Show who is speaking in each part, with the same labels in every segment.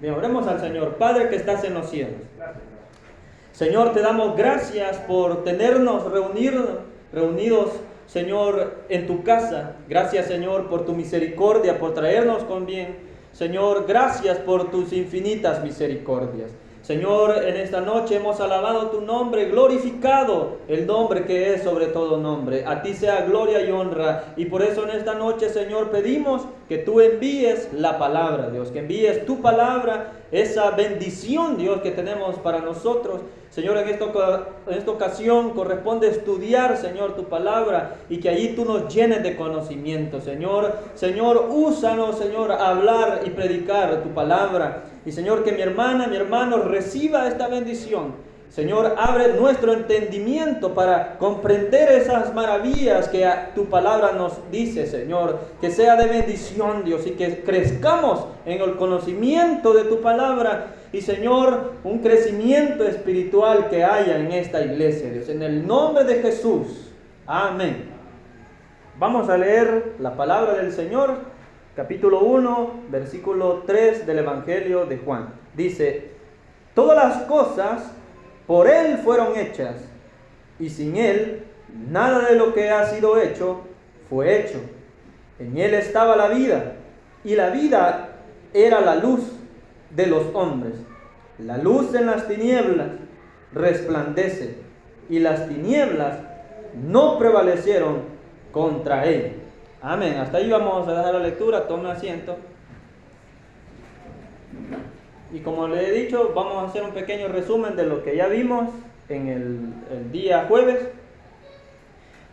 Speaker 1: Bien, oremos al Señor. Padre que estás en los cielos. Señor, te damos gracias por tenernos reunidos, Señor, en tu casa. Gracias, Señor, por tu misericordia, por traernos con bien. Señor, gracias por tus infinitas misericordias. Señor, en esta noche hemos alabado tu nombre, glorificado el nombre que es sobre todo nombre. A ti sea gloria y honra. Y por eso en esta noche, Señor, pedimos que tú envíes la palabra, Dios, que envíes tu palabra, esa bendición, Dios, que tenemos para nosotros. Señor, en esta ocasión corresponde estudiar, Señor, tu palabra y que allí tú nos llenes de conocimiento, Señor. Señor, úsanos, Señor, a hablar y predicar tu palabra. Y, Señor, que mi hermana, mi hermano reciba esta bendición. Señor, abre nuestro entendimiento para comprender esas maravillas que tu palabra nos dice, Señor. Que sea de bendición, Dios, y que crezcamos en el conocimiento de tu palabra. Y, Señor, un crecimiento espiritual que haya en esta iglesia, Dios. En el nombre de Jesús. Amén. Vamos a leer la palabra del Señor, capítulo 1, versículo 3 del Evangelio de Juan. Dice: todas las cosas por Él fueron hechas, y sin Él nada de lo que ha sido hecho fue hecho. En Él estaba la vida, y la vida era la luz de los hombres. La luz en las tinieblas resplandece, y las tinieblas no prevalecieron contra ella. Amén. Hasta ahí vamos a dejar la lectura. Tome asiento. Y como le he dicho, vamos a hacer un pequeño resumen de lo que ya vimos en el día jueves.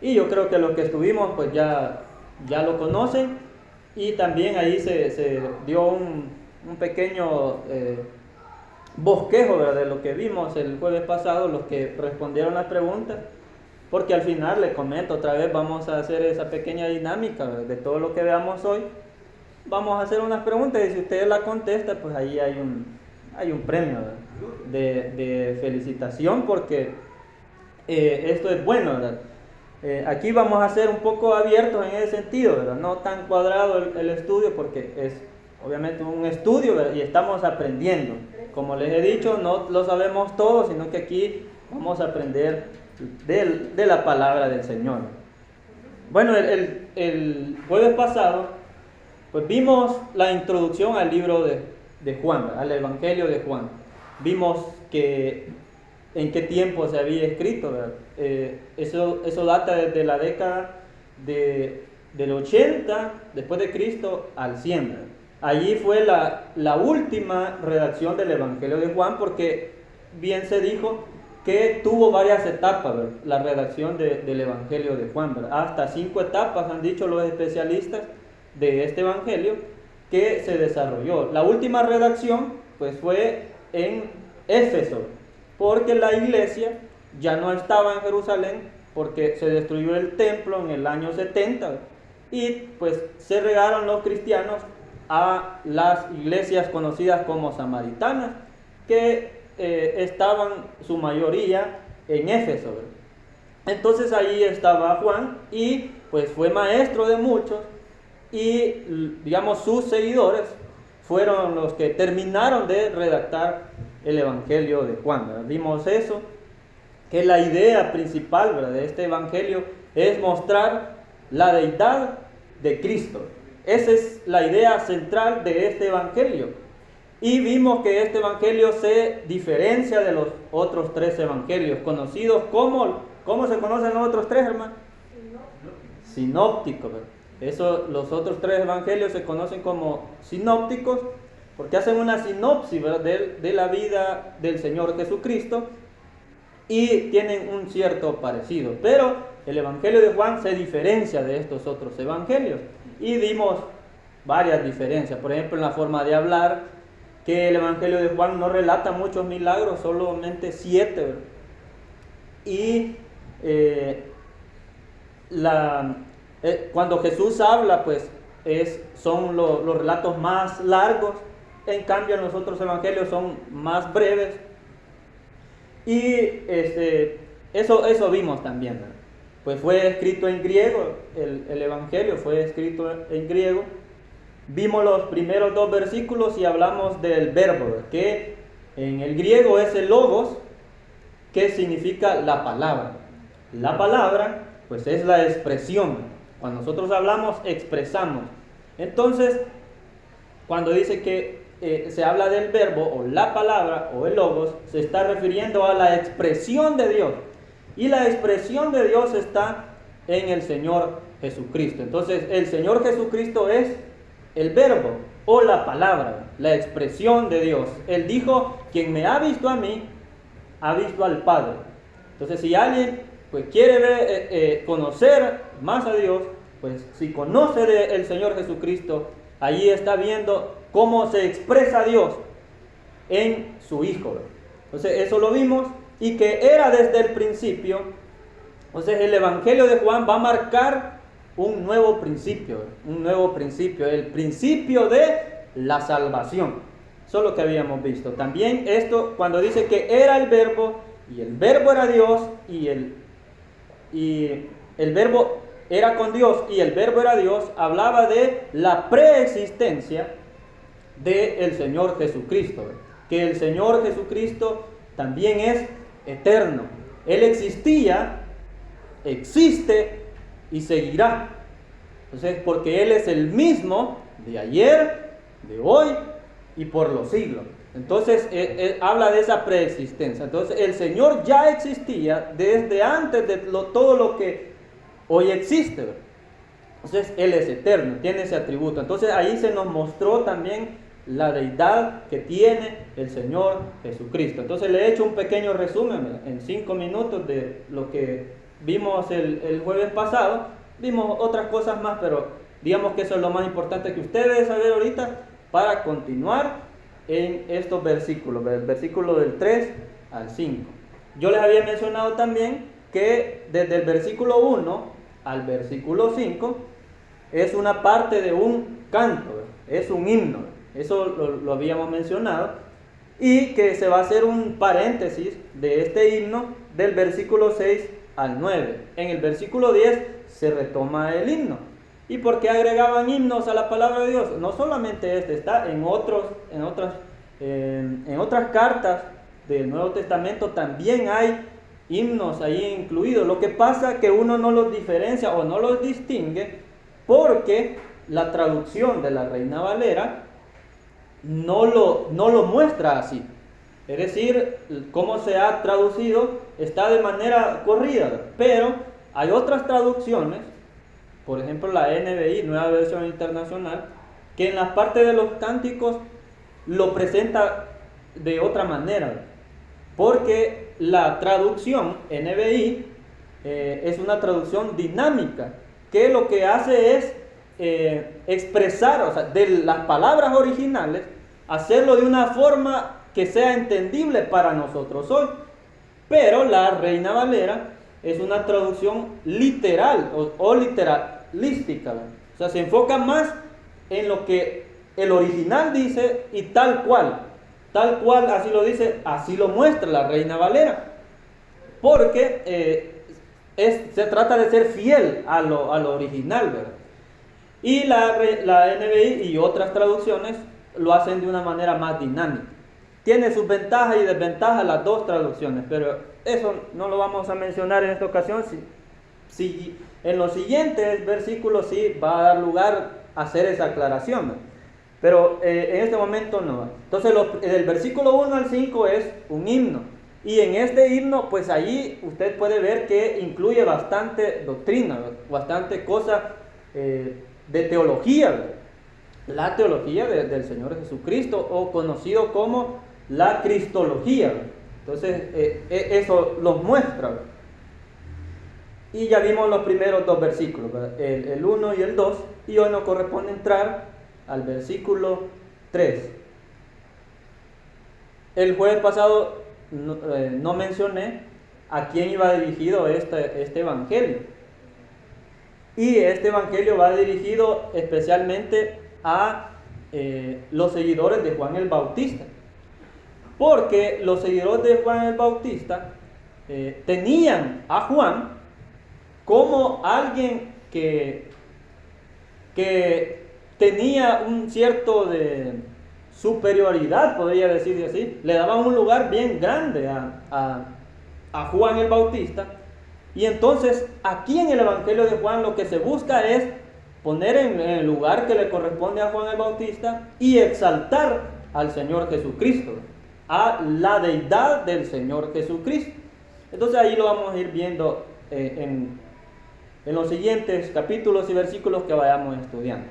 Speaker 1: Y yo creo que los que estuvimos pues ya lo conocen. Y también ahí se dio un pequeño bosquejo, ¿verdad?, de lo que vimos el jueves pasado, los que respondieron las preguntas. Porque al final, les comento otra vez, vamos a hacer esa pequeña dinámica, ¿verdad?, de todo lo que veamos hoy. Vamos a hacer unas preguntas y si ustedes la contestan, pues ahí hay un premio de felicitación, porque esto es bueno, ¿verdad? Aquí vamos a ser un poco abiertos en ese sentido, ¿verdad? No tan cuadrado el estudio, porque es obviamente un estudio, ¿verdad?, y estamos aprendiendo. Como les he dicho, no lo sabemos todo, sino que aquí vamos a aprender de la palabra del Señor. Bueno, el jueves pasado pues vimos la introducción al libro de Juan, al Evangelio de Juan. Vimos que en qué tiempo se había escrito, ¿verdad? Eso data desde la década del 80 después de Cristo al 100, ¿verdad? Allí fue la última redacción del Evangelio de Juan, porque bien se dijo que tuvo varias etapas, ¿verdad?, la redacción del Evangelio de Juan, ¿verdad? Hasta 5 etapas han dicho los especialistas de este evangelio que se desarrolló. La última redacción pues fue en Éfeso, porque la iglesia ya no estaba en Jerusalén, porque se destruyó el templo en el año 70 y pues se regaron los cristianos a las iglesias conocidas como samaritanas, que estaban su mayoría en Éfeso. Entonces ahí estaba Juan y pues fue maestro de muchos. Y digamos sus seguidores fueron los que terminaron de redactar el Evangelio de Juan, ¿verdad? Vimos eso, que la idea principal, ¿verdad?, de este Evangelio es mostrar la deidad de Cristo. Esa es la idea central de este Evangelio. Y vimos que este Evangelio se diferencia de los otros 3 Evangelios conocidos como, ¿cómo se conocen los otros 3, hermano? Sinópticos, ¿verdad? Los otros 3 evangelios se conocen como sinópticos porque hacen una sinopsis, ¿verdad?, de la vida del Señor Jesucristo y tienen un cierto parecido. Pero el Evangelio de Juan se diferencia de estos otros evangelios y vimos varias diferencias. Por ejemplo, en la forma de hablar, que el Evangelio de Juan no relata muchos milagros, solamente 7, ¿verdad? Y cuando Jesús habla, pues son los relatos más largos. En cambio, en los otros evangelios son más breves. Y eso vimos también, ¿verdad? Pues fue escrito en griego, el evangelio fue escrito en griego. vimos los primeros dos versículos y hablamos del verbo, que en el griego es el logos, que significa la palabra. La palabra, pues es la expresión. Cuando nosotros hablamos, expresamos. Entonces, cuando dice que se habla del verbo o la palabra o el logos, se está refiriendo a la expresión de Dios. Y la expresión de Dios está en el Señor Jesucristo. Entonces, el Señor Jesucristo es el verbo o la palabra, la expresión de Dios. Él dijo, quien me ha visto a mí, ha visto al Padre. Entonces, si alguien pues quiere conocer más a Dios, pues si conoce del Señor Jesucristo, allí está viendo cómo se expresa Dios en su Hijo. Entonces, eso lo vimos, y que era desde el principio. Entonces, el Evangelio de Juan va a marcar un nuevo principio, el principio de la salvación. Eso es lo que habíamos visto. También esto, cuando dice que era el verbo, y el verbo era Dios, y el verbo era con Dios, y el verbo era Dios, hablaba de la preexistencia del Señor Jesucristo. Que el Señor Jesucristo también es eterno. Él existía, existe y seguirá. Entonces, porque Él es el mismo de ayer, de hoy y por los siglos. Entonces, él habla de esa preexistencia. Entonces, el Señor ya existía desde antes de todo lo que hoy existe. Entonces, Él es eterno, tiene ese atributo. Entonces, ahí se nos mostró también la deidad que tiene el Señor Jesucristo. Entonces, le he hecho un pequeño resumen en 5 minutos de lo que vimos el jueves pasado. Vimos otras cosas más, pero digamos que eso es lo más importante que usted debe saber ahorita para continuar en estos versículos, del versículo del 3 al 5. Yo les había mencionado también que desde el versículo 1 al versículo 5 es una parte de un canto, es un himno, eso lo habíamos mencionado, y que se va a hacer un paréntesis de este himno del versículo 6 al 9. En el versículo 10 se retoma el himno. ¿Y por qué agregaban himnos a la palabra de Dios? No solamente está en otras cartas del Nuevo Testamento también hay himnos ahí incluidos. Lo que pasa es que uno no los diferencia o no los distingue porque la traducción de la Reina Valera no lo muestra así. Es decir, cómo se ha traducido está de manera corrida, pero hay otras traducciones, por ejemplo la NBI, Nueva Versión Internacional, que en la parte de los cánticos lo presenta de otra manera, porque la traducción NBI es una traducción dinámica, que lo que hace es expresar, o sea, de las palabras originales, hacerlo de una forma que sea entendible para nosotros hoy. Pero la Reina Valera es una traducción literal o literalística, o sea, se enfoca más en lo que el original dice y tal cual así lo dice, así lo muestra la Reina Valera, porque se trata de ser fiel a lo original, ¿verdad? Y la NBI y otras traducciones lo hacen de una manera más dinámica. Tiene sus ventajas y desventajas las dos traducciones, pero eso no lo vamos a mencionar en esta ocasión. Si en los siguientes versículos sí va a dar lugar a hacer esa aclaración, ¿no? Pero en este momento no. Entonces del versículo 1 al 5 es un himno. Y en este himno, pues ahí usted puede ver que incluye bastante doctrina, bastante cosas de teología, ¿verdad? La teología del Señor Jesucristo, o conocido como la cristología. Entonces eso los muestra, ¿verdad? Y ya vimos los primeros dos versículos, el 1 y el 2, y hoy nos corresponde entrar al versículo 3. El jueves pasado no mencioné a quién iba dirigido este evangelio. Y este evangelio va dirigido especialmente a los seguidores de Juan el Bautista. Porque los seguidores de Juan el Bautista tenían a Juan como alguien que tenía un cierto de superioridad, podría decirse así. Le daban un lugar bien grande a Juan el Bautista. Y entonces aquí en el Evangelio de Juan lo que se busca es poner en el lugar que le corresponde a Juan el Bautista y exaltar al Señor Jesucristo, a la deidad del Señor Jesucristo. Entonces ahí lo vamos a ir viendo en los siguientes capítulos y versículos que vayamos estudiando.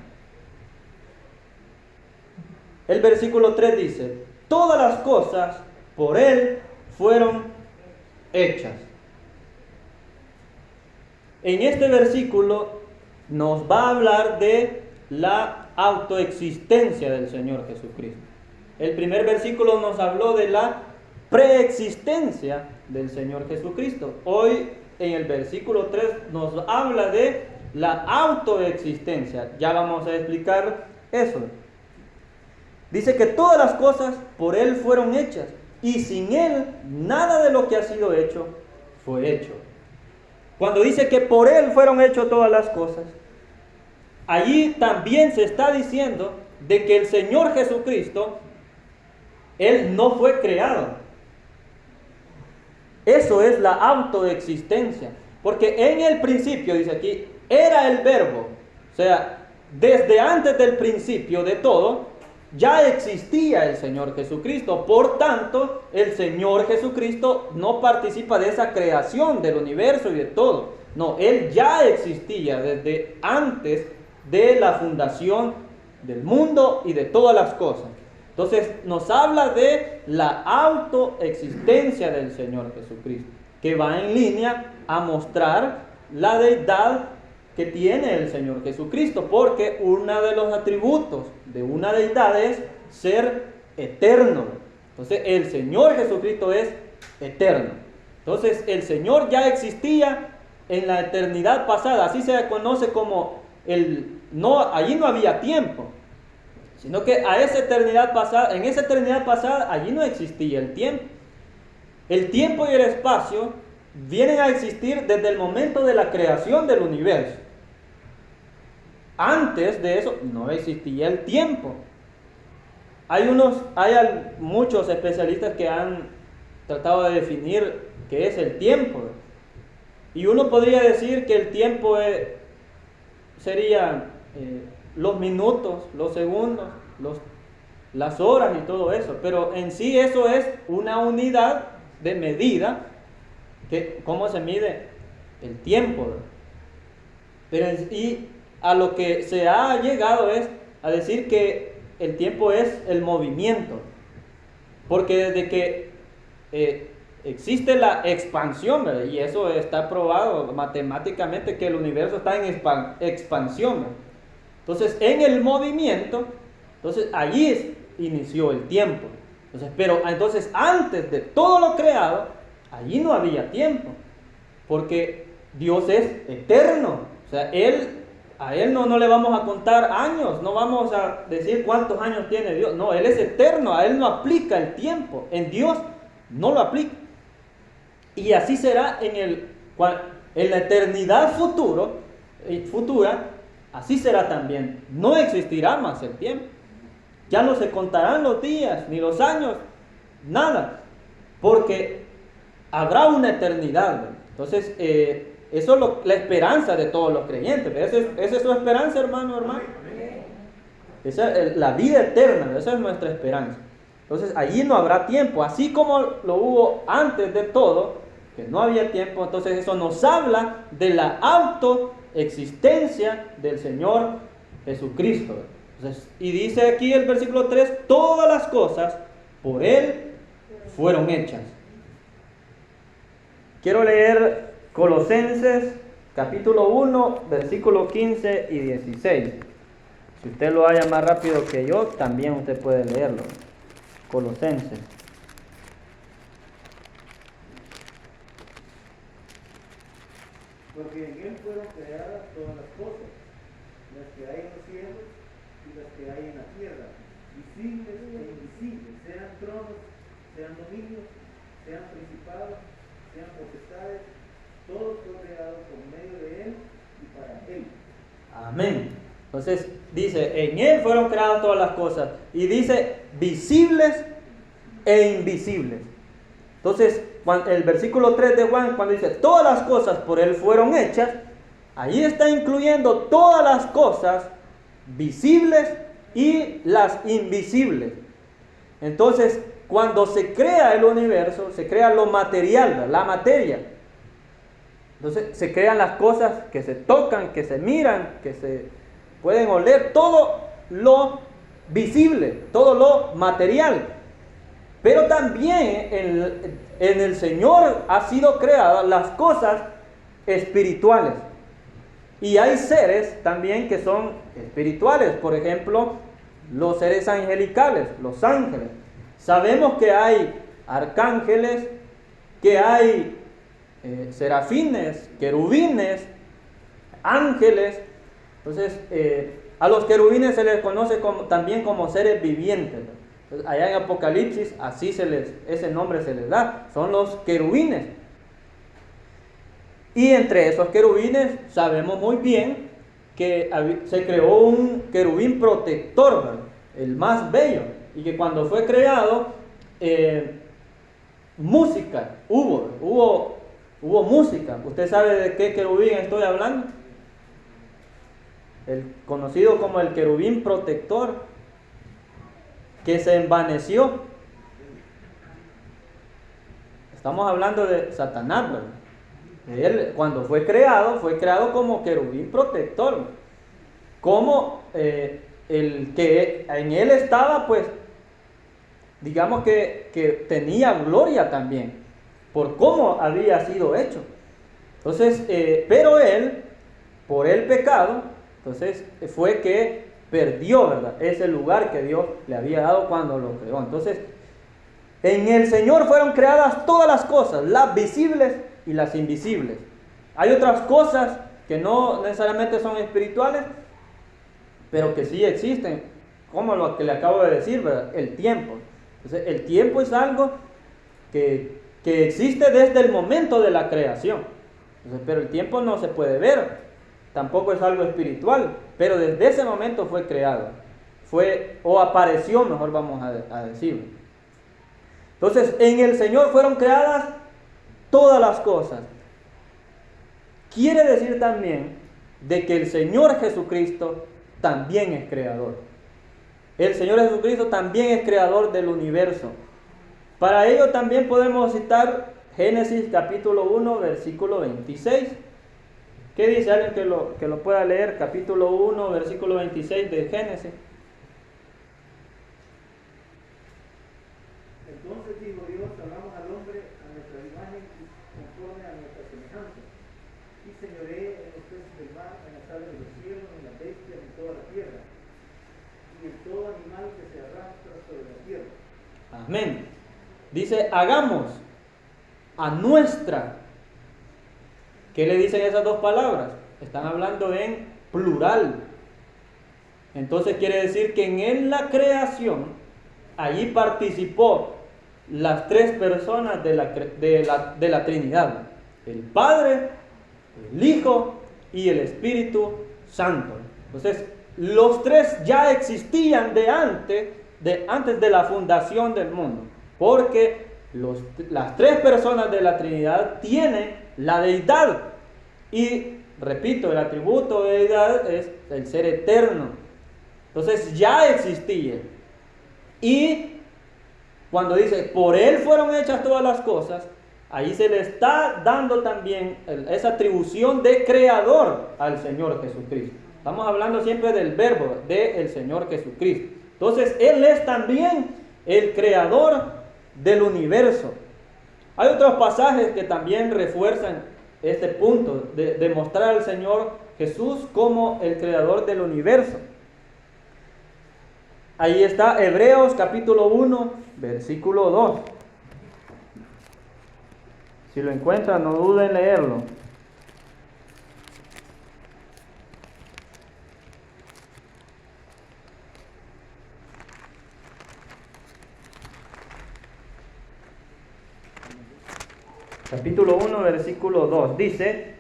Speaker 1: El versículo 3 dice: todas las cosas por Él fueron hechas. En este versículo nos va a hablar de la autoexistencia del Señor Jesucristo. El primer versículo nos habló de la preexistencia del Señor Jesucristo. Hoy en el versículo 3 nos habla de la autoexistencia. Ya vamos a explicar eso. Dice que todas las cosas por Él fueron hechas y sin Él nada de lo que ha sido hecho fue hecho. Cuando dice que por Él fueron hechas todas las cosas, allí también se está diciendo de que el Señor Jesucristo, Él no fue creado. Eso es la autoexistencia. Porque en el principio, dice aquí, era el verbo. O sea, desde antes del principio de todo, ya existía el Señor Jesucristo. Por tanto, el Señor Jesucristo no participa de esa creación del universo y de todo. No, Él ya existía desde antes de la fundación del mundo y de todas las cosas. Entonces nos habla de la autoexistencia del Señor Jesucristo, que va en línea a mostrar la deidad que tiene el Señor Jesucristo, porque uno de los atributos de una deidad es ser eterno. Entonces el Señor Jesucristo es eterno. Entonces el Señor ya existía en la eternidad pasada, así se conoce como allí no había tiempo, sino que en esa eternidad pasada, allí no existía el tiempo. El tiempo y el espacio vienen a existir desde el momento de la creación del universo. Antes de eso no existía el tiempo. Hay muchos especialistas que han tratado de definir qué es el tiempo. Y uno podría decir que el tiempo serían los minutos, los segundos, las horas y todo eso. Pero en sí eso es una unidad de medida. ¿Cómo se mide el tiempo? Y a lo que se ha llegado es a decir que el tiempo es el movimiento. Porque desde que existe la expansión, ¿verdad? Y eso está probado matemáticamente que el universo está en expansión, ¿verdad? Entonces, en el movimiento, entonces allí inició el tiempo. Entonces, antes de todo lo creado, allí no había tiempo, porque Dios es eterno. O sea, a Él no le vamos a contar años, no vamos a decir cuántos años tiene Dios. No, Él es eterno, a Él no aplica el tiempo. En Dios no lo aplica. Y así será en la eternidad futura, así será también. No existirá más el tiempo. Ya no se contarán los días, ni los años, nada. Porque habrá una eternidad, ¿verdad? Entonces, eso es la esperanza de todos los creyentes. Esa es su esperanza, hermano. Esa es la vida eterna, esa es nuestra esperanza. Entonces, allí no habrá tiempo. Así como lo hubo antes de todo, que no había tiempo. Entonces, eso nos habla de la autoexistencia del Señor Jesucristo. Entonces, y dice aquí el versículo 3, todas las cosas por Él fueron hechas. Quiero leer Colosenses capítulo 1, versículo 15 y 16. Si usted lo haya más rápido que yo, también usted puede leerlo. Colosenses.
Speaker 2: Porque en Él fueron creadas todas las cosas, las que hay en los cielos y las que hay en la tierra, visibles e invisibles, sean tronos, sean dominios, sean principados, sean potestades, todo fue creado por medio de Él y para Él.
Speaker 1: Amén. Entonces dice, en Él fueron creadas todas las cosas. Y dice, visibles e invisibles. Entonces, el versículo 3 de Juan, cuando dice, todas las cosas por Él fueron hechas, ahí está incluyendo todas las cosas visibles y las invisibles. Entonces, cuando se crea el universo, se crea lo material, la materia. Entonces, se crean las cosas que se tocan, que se miran, que se pueden oler, todo lo visible, todo lo material. Pero también en el Señor ha sido creadas las cosas espirituales. Y hay seres también que son espirituales. Por ejemplo, los seres angelicales, los ángeles. Sabemos que hay arcángeles, que hay serafines, querubines, ángeles. Entonces, a los querubines se les conoce también como seres vivientes. Entonces, allá en Apocalipsis, así ese nombre se les da. Son los querubines. Y entre esos querubines sabemos muy bien que se creó un querubín protector, ¿verdad? El más bello. Y que cuando fue creado, música, hubo música. ¿Usted sabe de qué querubín estoy hablando? El conocido como el querubín protector, que se envaneció. Estamos hablando de Satanás, ¿verdad? Él, cuando fue creado como querubín protector, como el que en él estaba, pues, digamos que tenía gloria también, por cómo había sido hecho. Entonces, pero él, por el pecado, entonces fue que perdió, ¿verdad?, ese lugar que Dios le había dado cuando lo creó. Entonces, en el Señor fueron creadas todas las cosas, las visibles y las invisibles. Hay otras cosas que no necesariamente son espirituales, pero que sí existen, como lo que le acabo de decir, ¿verdad?, el tiempo. Entonces, el tiempo es algo que existe desde el momento de la creación. Entonces, pero el tiempo no se puede ver, tampoco es algo espiritual, pero desde ese momento fue creado, o apareció, mejor vamos a decirlo. Entonces, en el Señor fueron creadas todas las cosas. Quiere decir también de que el Señor Jesucristo también es creador. El Señor Jesucristo también es creador del universo. Para ello también podemos citar Génesis capítulo 1, versículo 26. ¿Qué dice alguien que lo pueda leer? Capítulo 1, versículo 26 de Génesis.
Speaker 2: Entonces dijo Dios, hagamos al hombre a nuestra imagen y conforme a nuestra semejanza, y señoree en los peces del mar, en las aves de los cielos, en las bestias, en toda la tierra, y en todo animal que se arrastra sobre la tierra.
Speaker 1: Amén. Dice, hagamos a nuestra. ¿Qué le dicen esas dos palabras? Están hablando en plural. Entonces quiere decir que en la creación, allí participó las tres personas de la Trinidad: el Padre, el Hijo y el Espíritu Santo. Entonces, los tres ya existían antes de la fundación del mundo, porque las tres personas de la Trinidad tienen la deidad. Y repito, el atributo de deidad es el ser eterno. Entonces ya existía. Y cuando dice, por Él fueron hechas todas las cosas, ahí se le está dando también esa atribución de creador al Señor Jesucristo. Estamos hablando siempre del verbo, del Señor Jesucristo. Entonces, Él es también el creador del universo. Hay otros pasajes que también refuerzan este punto de mostrar al Señor Jesús como el creador del universo. Ahí está Hebreos capítulo 1, versículo 2. Si lo encuentran, no duden en leerlo. Capítulo 1, versículo 2. Dice,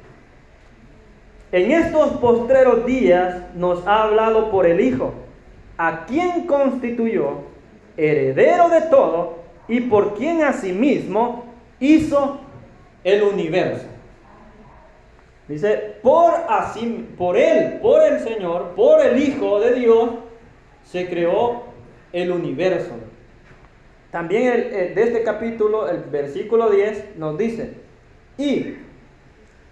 Speaker 1: en estos postreros días nos ha hablado por el Hijo, a quien constituyó heredero de todo y por quien asimismo hizo el universo. Dice, por Él, por el Señor, por el Hijo de Dios, se creó el universo. También de este capítulo, el versículo 10 nos dice, y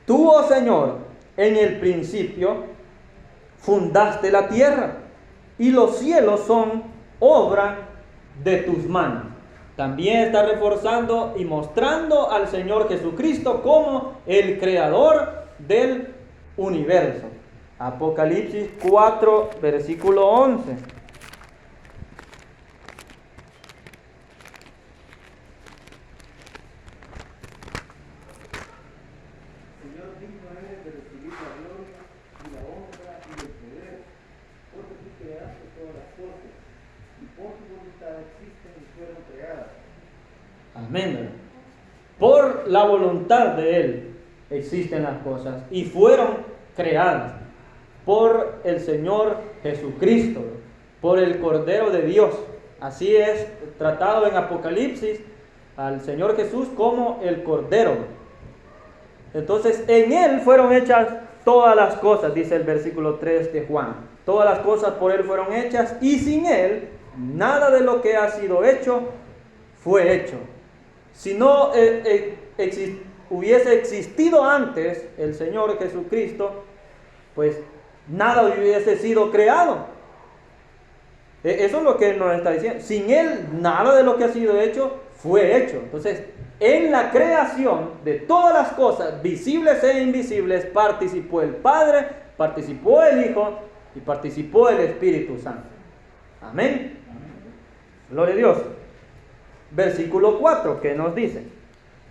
Speaker 1: tú, oh Señor, en el principio fundaste la tierra, y los cielos son obra de tus manos. También está reforzando y mostrando al Señor Jesucristo como el creador del universo. Apocalipsis 4, versículo 11.
Speaker 2: Señor, digno eres de recibir la gloria y la honra y el poder, porque tú creaste todas las cosas, y por tu voluntad existen y fueron creadas.
Speaker 1: Amén. Por la voluntad de Él existen las cosas y fueron creadas por el Señor Jesucristo, por el Cordero de Dios. Así es tratado en Apocalipsis al Señor Jesús como el Cordero. Entonces, en Él fueron hechas todas las cosas, dice el versículo 3 de Juan. Todas las cosas por Él fueron hechas y sin Él nada de lo que ha sido hecho fue hecho. Si no hubiese existido antes el Señor Jesucristo, pues nada hubiese sido creado. Eso es lo que nos está diciendo. Sin Él, nada de lo que ha sido hecho fue hecho. Entonces, en la creación de todas las cosas, visibles e invisibles, participó el Padre, participó el Hijo y participó el Espíritu Santo. Amén. Gloria a Dios. Versículo 4, que nos dice,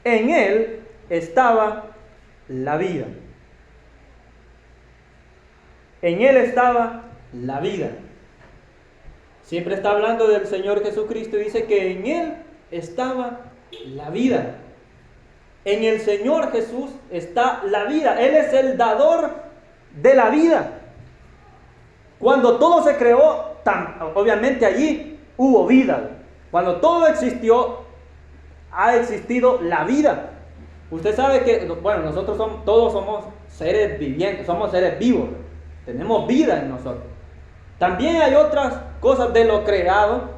Speaker 1: en Él estaba la vida. En Él estaba la vida. Siempre está hablando del Señor Jesucristo y dice que en Él estaba la vida. En el Señor Jesús está la vida. Él es el dador de la vida. Cuando todo se creó, obviamente allí hubo vida. Cuando todo existió, ha existido la vida. Usted sabe que, bueno, nosotros todos somos seres vivientes, somos seres vivos. Tenemos vida en nosotros. También hay otras cosas de lo creado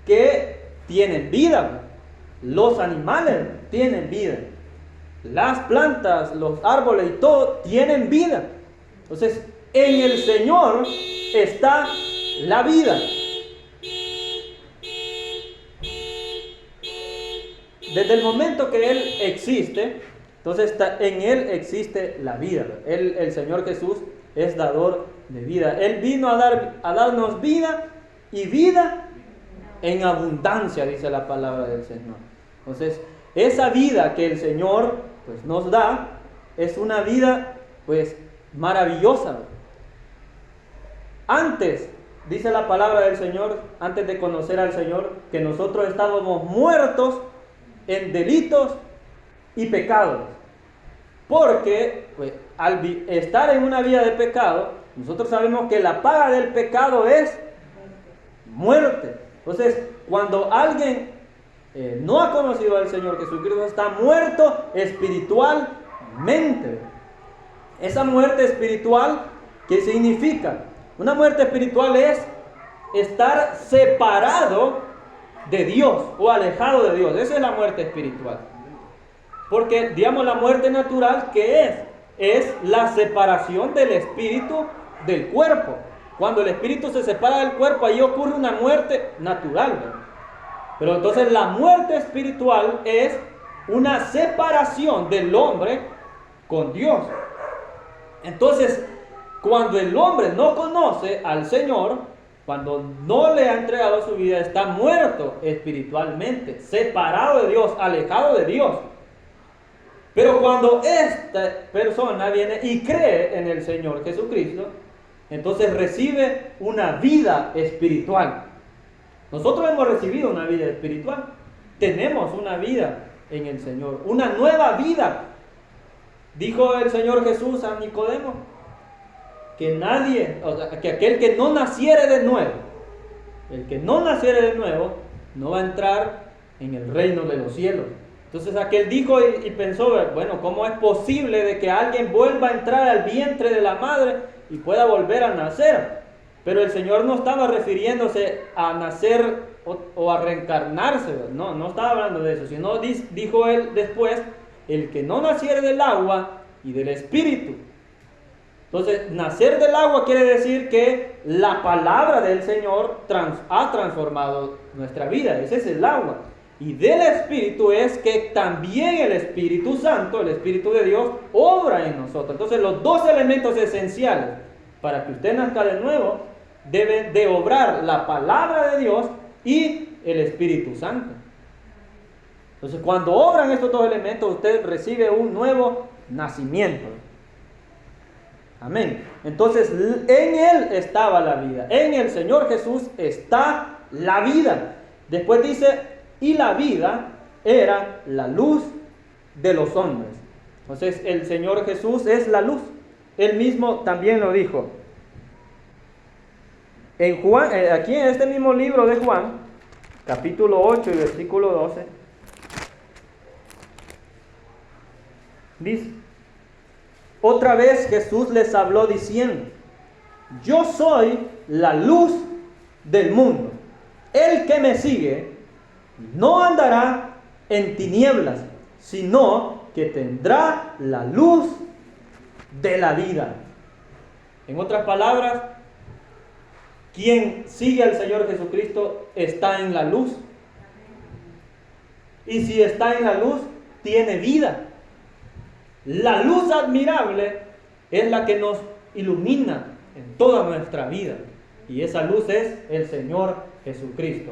Speaker 1: que tienen vida. Los animales tienen vida. Las plantas, los árboles y todo tienen vida. Entonces, en el Señor está la vida. Desde el momento que Él existe, entonces en Él existe la vida. El Señor Jesús es dador de vida. Él vino a darnos vida y vida en abundancia, dice la palabra del Señor. Entonces, esa vida que el Señor pues, nos da es una vida pues maravillosa. Antes, dice la palabra del Señor, antes de conocer al Señor, que nosotros estábamos muertos en delitos y pecados. Porque pues, al estar en una vida de pecado, nosotros sabemos que la paga del pecado es muerte. Entonces, cuando alguien no ha conocido al Señor Jesucristo, está muerto espiritualmente. Esa muerte espiritual, ¿qué significa? Una muerte espiritual es estar separado de Dios o alejado de Dios. Esa es la muerte espiritual. Porque, digamos, la muerte natural, ¿qué es? Es la separación del espíritu del cuerpo. Cuando el espíritu se separa del cuerpo, ahí ocurre una muerte natural, ¿verdad? Pero entonces la muerte espiritual es una separación del hombre con Dios. Entonces, cuando el hombre no conoce al Señor, cuando no le ha entregado su vida, está muerto espiritualmente, separado de Dios, alejado de Dios. Pero cuando esta persona viene y cree en el Señor Jesucristo, entonces recibe una vida espiritual. Nosotros hemos recibido una vida espiritual. Tenemos una vida en el Señor, una nueva vida. Dijo el Señor Jesús a Nicodemo que nadie, o sea, que aquel que no naciere de nuevo, el que no naciere de nuevo, no va a entrar en el reino de los cielos. Entonces aquel dijo y pensó, bueno, ¿cómo es posible de que alguien vuelva a entrar al vientre de la madre y pueda volver a nacer? Pero el Señor no estaba refiriéndose a nacer o a reencarnarse, no estaba hablando de eso, sino dijo él después, el que no naciere del agua y del Espíritu. Entonces, nacer del agua quiere decir que la palabra del Señor ha transformado nuestra vida, ese es el agua. Y del Espíritu es que también el Espíritu Santo, el Espíritu de Dios, obra en nosotros. Entonces, los dos elementos esenciales para que usted nazca de nuevo deben de obrar la palabra de Dios y el Espíritu Santo. Entonces, cuando obran estos dos elementos, usted recibe un nuevo nacimiento. Amén. Entonces, en Él estaba la vida. En el Señor Jesús está la vida. Después dice, y la vida era la luz de los hombres. Entonces, el Señor Jesús es la luz. Él mismo también lo dijo. En Juan, aquí en este mismo libro de Juan, capítulo 8 y versículo 12, dice, otra vez Jesús les habló diciendo, yo soy la luz del mundo. El que me sigue no andará en tinieblas, sino que tendrá la luz de la vida. En otras palabras, quien sigue al Señor Jesucristo está en la luz. Y si está en la luz, tiene vida. La luz admirable es la que nos ilumina en toda nuestra vida. Y esa luz es el Señor Jesucristo.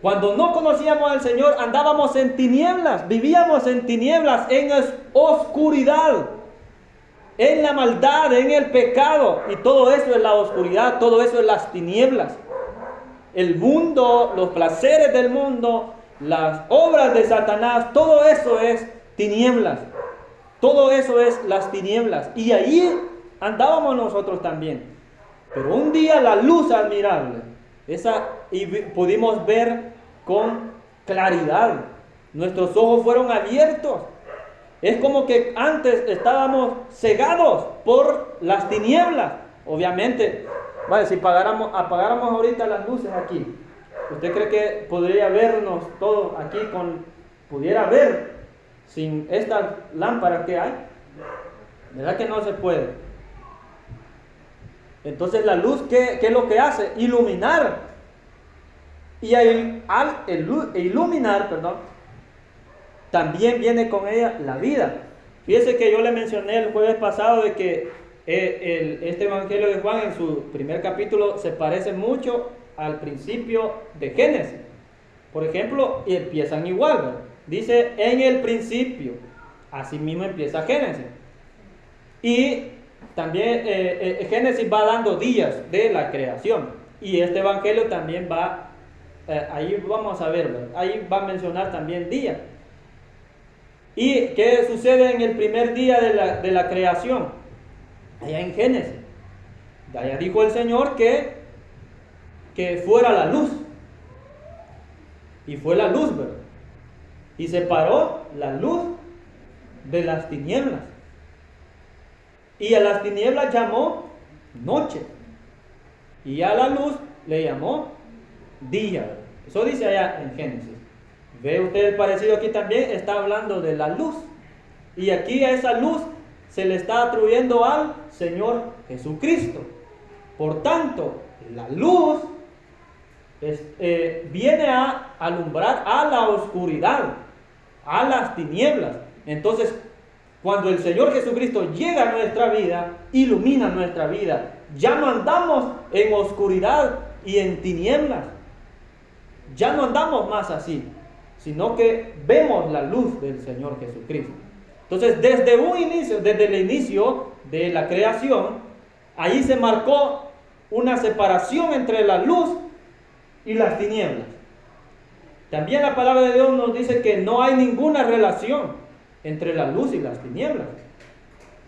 Speaker 1: Cuando no conocíamos al Señor, andábamos en tinieblas, vivíamos en tinieblas, en oscuridad, en la maldad, en el pecado. Y todo eso es la oscuridad, todo eso es las tinieblas. El mundo, los placeres del mundo, las obras de Satanás, todo eso es tinieblas. Todo eso es las tinieblas. Y ahí andábamos nosotros también. Pero un día la luz admirable, y pudimos ver con claridad. Nuestros ojos fueron abiertos. Es como que antes estábamos cegados por las tinieblas. Obviamente, vale, si apagáramos ahorita las luces aquí, ¿usted cree que podría vernos todos aquí pudiera ver sin estas lámparas que hay? ¿Verdad que no se puede? Entonces la luz, ¿qué es lo que hace? Iluminar. Y al iluminar, también viene con ella la vida. Fíjese que yo le mencioné el jueves pasado de que este Evangelio de Juan en su primer capítulo se parece mucho al principio de Génesis. Por ejemplo, y empiezan igual, ¿verdad? Dice, en el principio. Así mismo empieza Génesis. Y también Génesis va dando días de la creación. Y este Evangelio también va, ahí vamos a ver, ¿verdad? Ahí va a mencionar también días. ¿Y qué sucede en el primer día de la creación? Allá en Génesis. Allá dijo el Señor que fuera la luz. Y fue la luz, ¿verdad? Y separó la luz de las tinieblas. Y a las tinieblas llamó noche. Y a la luz le llamó día. Eso dice allá en Génesis. ¿Ve usted el parecido aquí también? Está hablando de la luz. Y aquí a esa luz se le está atribuyendo al Señor Jesucristo. Por tanto, la luz viene a alumbrar a la oscuridad, a las tinieblas. Entonces, cuando el Señor Jesucristo llega a nuestra vida, ilumina nuestra vida. Ya no andamos en oscuridad y en tinieblas. Ya no andamos más así, sino que vemos la luz del Señor Jesucristo. Entonces, desde el inicio de la creación, ahí se marcó una separación entre la luz y las tinieblas. También la palabra de Dios nos dice que no hay ninguna relación entre la luz y las tinieblas.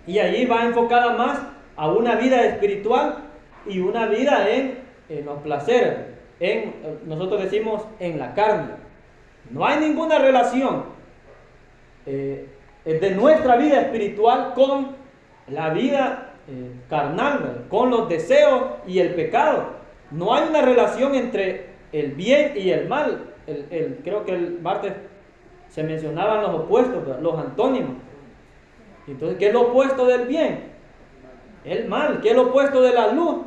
Speaker 1: Y ahí va enfocada más a una vida espiritual y una vida en los placeres, nosotros decimos en la carne. No hay ninguna relación de nuestra vida espiritual con la vida carnal, con los deseos y el pecado. No hay una relación entre el bien y el mal. Creo que el martes se mencionaban los opuestos, los antónimos. Entonces, ¿qué es lo opuesto del bien? El mal. ¿Qué es lo opuesto de la luz?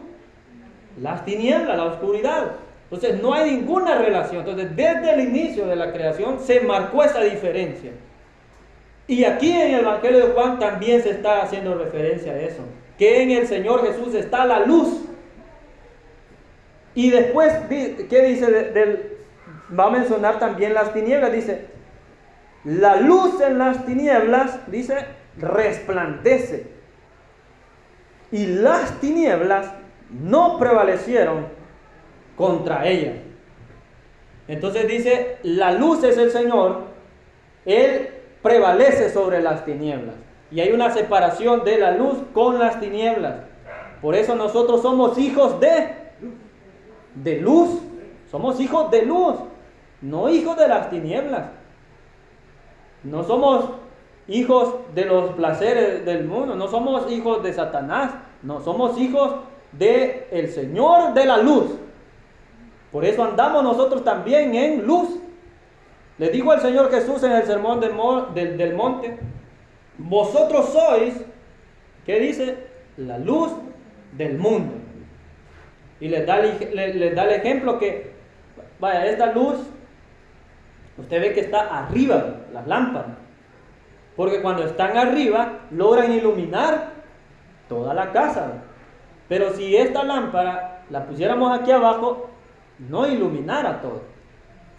Speaker 1: Las tinieblas, la oscuridad. Entonces, no hay ninguna relación. Entonces, desde el inicio de la creación se marcó esa diferencia. Y aquí en el Evangelio de Juan también se está haciendo referencia a eso. Que en el Señor Jesús está la luz. Y después, ¿qué dice? Va a mencionar también las tinieblas. Dice, la luz en las tinieblas, dice, resplandece. Y las tinieblas no prevalecieron contra ella. Entonces dice, la luz es el Señor, Él prevalece sobre las tinieblas. Y hay una separación de la luz con las tinieblas. Por eso nosotros somos hijos de luz. Somos hijos de luz, no hijos de las tinieblas. No somos hijos de los placeres del mundo, no somos hijos de Satanás, no somos hijos del Señor de la luz. Por eso andamos nosotros también en luz. Le dijo el Señor Jesús en el sermón del monte, vosotros sois, ¿qué dice? La luz del mundo. Y les da el ejemplo que, vaya, esta luz, usted ve que está arriba, las lámparas. Porque cuando están arriba, logran iluminar toda la casa. Pero si esta lámpara la pusiéramos aquí abajo, no iluminara todo.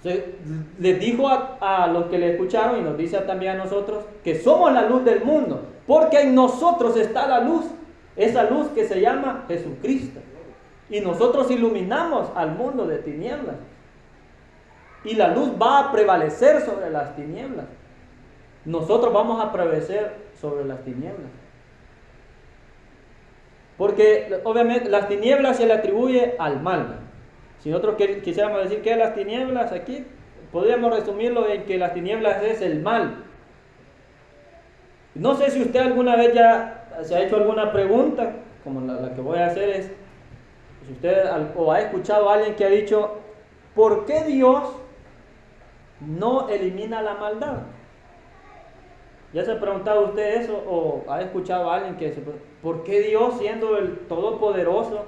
Speaker 1: Entonces, les dijo a los que le escucharon y nos dice también a nosotros que somos la luz del mundo, porque en nosotros está la luz, esa luz que se llama Jesucristo. Y nosotros iluminamos al mundo de tinieblas. Y la luz va a prevalecer sobre las tinieblas. Nosotros vamos a prevalecer sobre las tinieblas. Porque obviamente las tinieblas se le atribuye al mal. Si nosotros quisiéramos decir qué es las tinieblas aquí, podríamos resumirlo en que las tinieblas es el mal. No sé si usted alguna vez ya se ha hecho alguna pregunta, como la que voy a hacer es, si usted o ha escuchado a alguien que ha dicho, ¿por qué Dios no elimina la maldad? ¿Ya se ha preguntado usted eso o ha escuchado a alguien que ¿por qué Dios, siendo el Todopoderoso,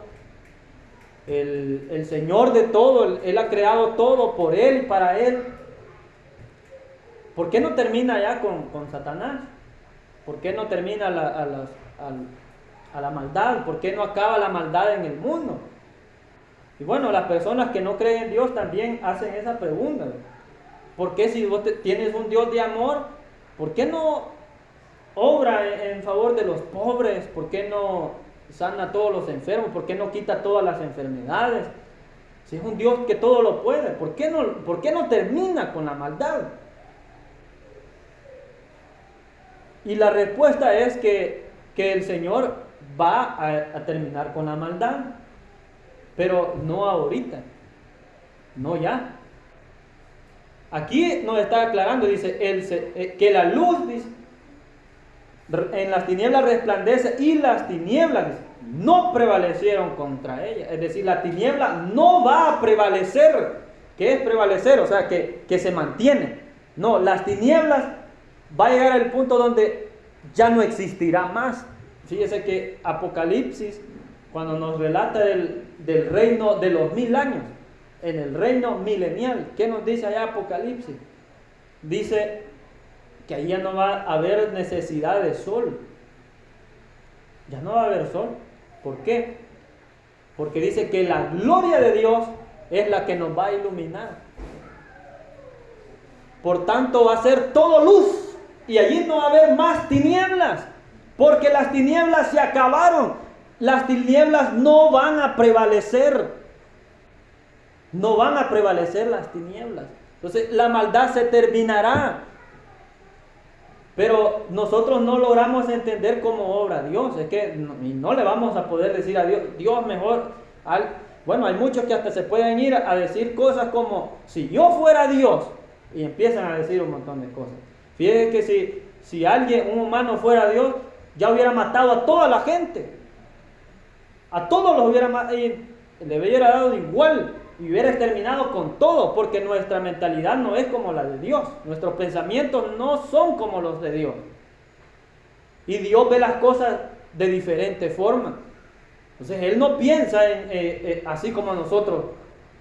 Speaker 1: el Señor de todo, Él ha creado todo por Él y para Él, ¿por qué no termina ya con Satanás? ¿Por qué no termina a la maldad? ¿Por qué no acaba la maldad en el mundo? Y bueno, las personas que no creen en Dios también hacen esa pregunta. ¿Por qué si vos tienes un Dios de amor, por qué no obra en favor de los pobres? ¿Por qué no sana a todos los enfermos? ¿Por qué no quita todas las enfermedades? Si es un Dios que todo lo puede, ¿por qué no termina con la maldad? Y la respuesta es que el Señor va a terminar con la maldad, pero no ahorita, no ya. Aquí nos está aclarando, dice, que la luz, dice, en las tinieblas resplandece y las tinieblas, dice, no prevalecieron contra ella. Es decir, la tiniebla no va a prevalecer. ¿Qué es prevalecer? O sea, que se mantiene. No, las tinieblas va a llegar al punto donde ya no existirá más. Fíjese que Apocalipsis, cuando nos relata del reino de los 1000 años, en el reino milenial, ¿qué nos dice allá Apocalipsis? Dice que ahí ya no va a haber necesidad de sol. Ya no va a haber sol. ¿Por qué? Porque dice que la gloria de Dios es la que nos va a iluminar. Por tanto va a ser todo luz y allí no va a haber más tinieblas, porque las tinieblas se acabaron. Las tinieblas no van a prevalecer. No van a prevalecer las tinieblas. Entonces la maldad se terminará. Pero nosotros no logramos entender cómo obra Dios. Es que no le vamos a poder decir a Dios, Dios mejor. Bueno, hay muchos que hasta se pueden ir a decir cosas como, si yo fuera Dios, y empiezan a decir un montón de cosas. Fíjense que si alguien, un humano fuera Dios, ya hubiera matado a toda la gente. A todos los hubiera matado, y le hubiera dado igual, y hubiera exterminado con todo, porque nuestra mentalidad no es como la de Dios. Nuestros pensamientos no son como los de Dios. Y Dios ve las cosas de diferente forma. Entonces Él no piensa así como nosotros.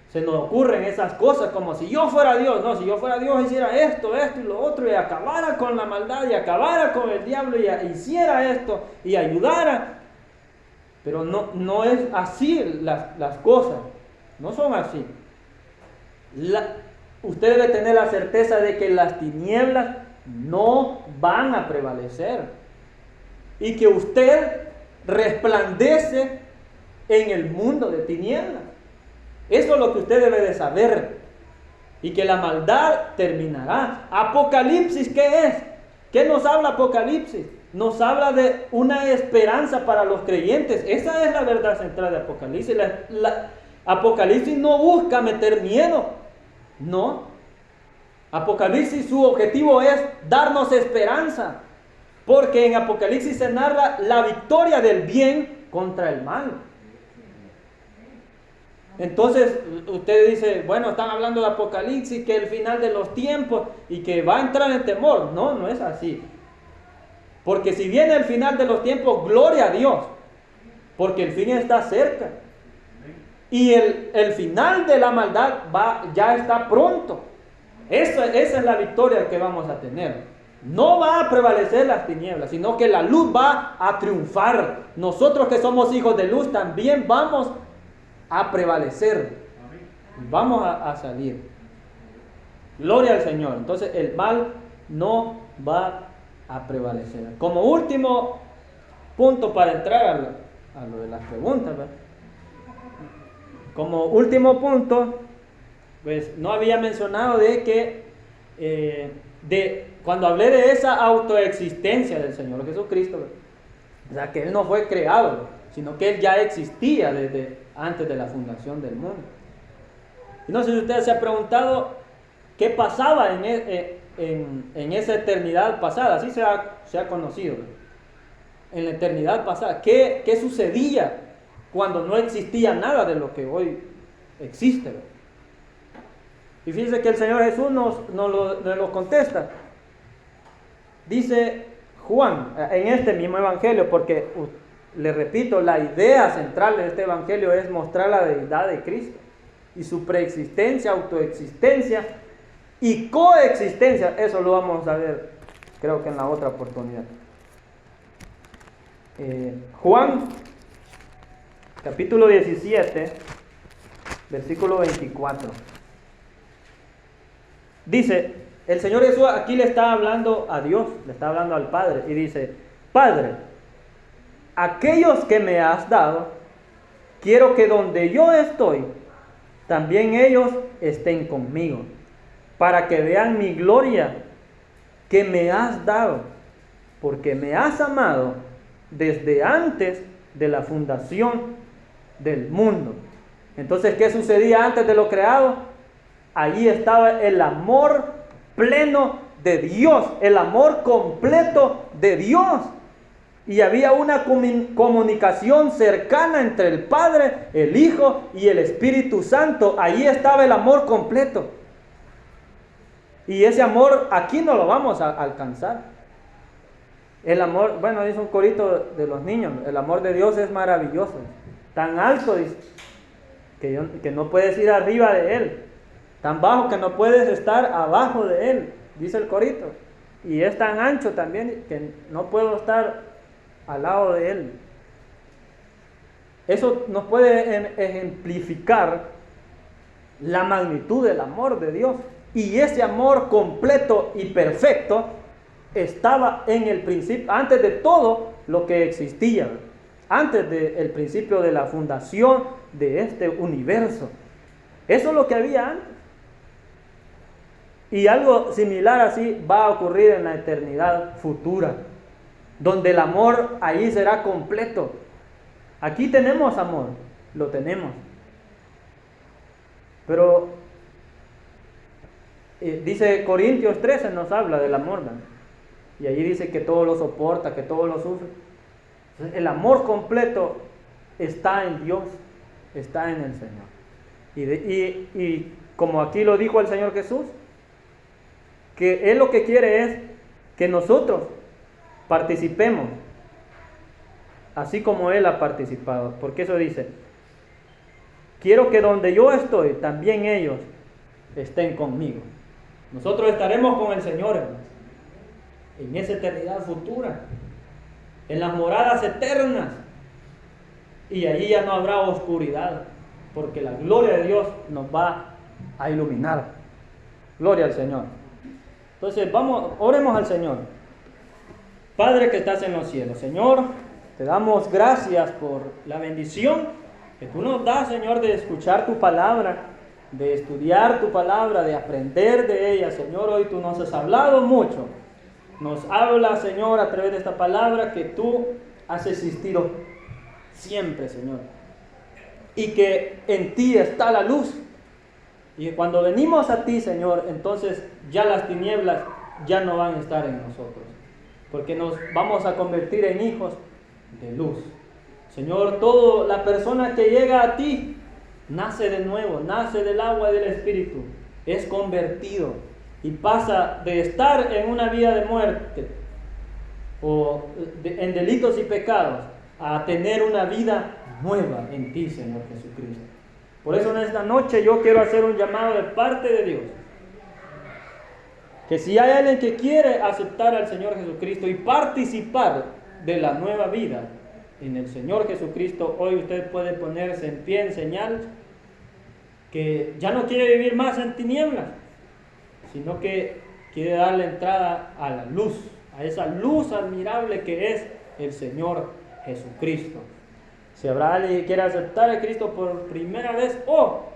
Speaker 1: Se nos ocurren esas cosas como si yo fuera Dios. No, si yo fuera Dios hiciera esto y lo otro, y acabara con la maldad, y acabara con el diablo, y hiciera esto, y ayudara. Pero no es así las cosas. No son así. Usted debe tener la certeza de que las tinieblas no van a prevalecer. Y que usted resplandece en el mundo de tinieblas. Eso es lo que usted debe de saber. Y que la maldad terminará. Apocalipsis, ¿qué es? ¿Qué nos habla Apocalipsis? Nos habla de una esperanza para los creyentes. Esa es la verdad central de Apocalipsis. Apocalipsis no busca meter miedo. No. Apocalipsis, su objetivo es darnos esperanza. Porque en Apocalipsis se narra la victoria del bien contra el mal. Entonces usted dice, bueno, están hablando de Apocalipsis, que es el final de los tiempos y que va a entrar en temor. No, no es así. Porque si viene el final de los tiempos, gloria a Dios, porque el fin está cerca. Y el final de la maldad ya está pronto. Esa es la victoria que vamos a tener. No va a prevalecer las tinieblas, sino que la luz va a triunfar. Nosotros que somos hijos de luz también vamos a prevalecer. Vamos a salir. Gloria al Señor. Entonces el mal no va a prevalecer. Como último punto para entrar a lo de las preguntas, ¿verdad? Como último punto, pues no había mencionado de que cuando hablé de esa autoexistencia del Señor Jesucristo, ¿verdad? O sea, que Él no fue creado, sino que Él ya existía desde antes de la fundación del mundo. Y no sé si usted se ha preguntado qué pasaba en esa eternidad pasada. Así se ha conocido, ¿verdad? En la eternidad pasada, ¿qué sucedía cuando no existía nada de lo que hoy existe, ¿verdad? Y fíjense que el Señor Jesús nos lo contesta. Dice Juan, en este mismo evangelio, porque le repito, la idea central de este evangelio es mostrar la deidad de Cristo y su preexistencia, autoexistencia y coexistencia. Eso lo vamos a ver, creo que en la otra oportunidad. Juan, capítulo 17, versículo 24. Dice, el Señor Jesús aquí le está hablando a Dios, le está hablando al Padre, y dice, Padre, aquellos que me has dado, quiero que donde yo estoy, también ellos estén conmigo, para que vean mi gloria que me has dado, porque me has amado desde antes de la fundación del mundo. Entonces, ¿qué sucedía antes de lo creado? Allí estaba el amor pleno de Dios, el amor completo de Dios. Y había una comunicación cercana entre el Padre, el Hijo y el Espíritu Santo. Allí estaba el amor completo. Y ese amor aquí no lo vamos a alcanzar. El amor, bueno, dice un corito de los niños, el amor de Dios es maravilloso. Tan alto, dice, que no puedes ir arriba de Él. Tan bajo que no puedes estar abajo de Él, dice el corito. Y es tan ancho también que no puedo estar al lado de Él. Eso nos puede ejemplificar la magnitud del amor de Dios. Y ese amor completo y perfecto estaba en el principio, antes de todo lo que existía, antes del principio de la fundación de este universo. Eso es lo que había antes. Y algo similar así va a ocurrir en la eternidad futura, donde el amor ahí será completo. Aquí tenemos amor, lo tenemos. Pero dice Corintios 13, nos habla del amor, ¿verdad? Y ahí dice que todo lo soporta, que todo lo sufre. Entonces, el amor completo está en Dios, está en el Señor. Y como aquí lo dijo el Señor Jesús, que Él lo que quiere es que nosotros participemos, así como Él ha participado. Porque eso dice, quiero que donde yo estoy, también ellos estén conmigo. Nosotros estaremos con el Señor, hermanos, en esa eternidad futura, en las moradas eternas. Y allí ya no habrá oscuridad, porque la gloria de Dios nos va a iluminar. Gloria al Señor. Entonces oremos al Señor. Padre que estás en los cielos, Señor, te damos gracias por la bendición que tú nos das, Señor, de escuchar tu palabra, de estudiar tu palabra, de aprender de ella. Señor, hoy tú nos has hablado mucho. Nos habla, Señor, a través de esta palabra que tú has existido siempre, Señor. Y que en ti está la luz. Y cuando venimos a ti, Señor, entonces ya las tinieblas ya no van a estar en nosotros. Porque nos vamos a convertir en hijos de luz. Señor, toda la persona que llega a ti nace de nuevo, nace del agua y del Espíritu. Es convertido y pasa de estar en una vida de muerte o en delitos y pecados a tener una vida nueva en ti, Señor Jesucristo. Por eso en esta noche yo quiero hacer un llamado de parte de Dios. Que si hay alguien que quiere aceptar al Señor Jesucristo y participar de la nueva vida en el Señor Jesucristo, hoy usted puede ponerse en pie en señal que ya no quiere vivir más en tinieblas, sino que quiere darle entrada a la luz, a esa luz admirable que es el Señor Jesucristo. Si habrá alguien que quiera aceptar a Cristo por primera vez o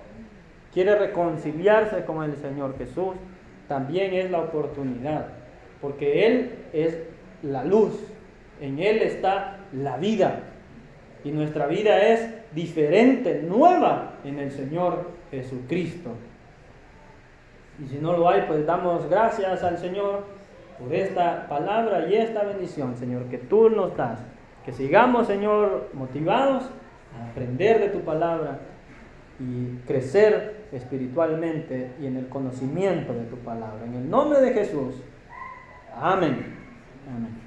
Speaker 1: quiere reconciliarse con el Señor Jesús, también es la oportunidad, porque Él es la luz, en Él está la vida, y nuestra vida es diferente, nueva en el Señor Jesucristo. Y si no lo hay, pues damos gracias al Señor por esta palabra y esta bendición, Señor, que tú nos das. Que sigamos, Señor, motivados a aprender de tu palabra y crecer espiritualmente y en el conocimiento de tu palabra. En el nombre de Jesús. Amén. Amén.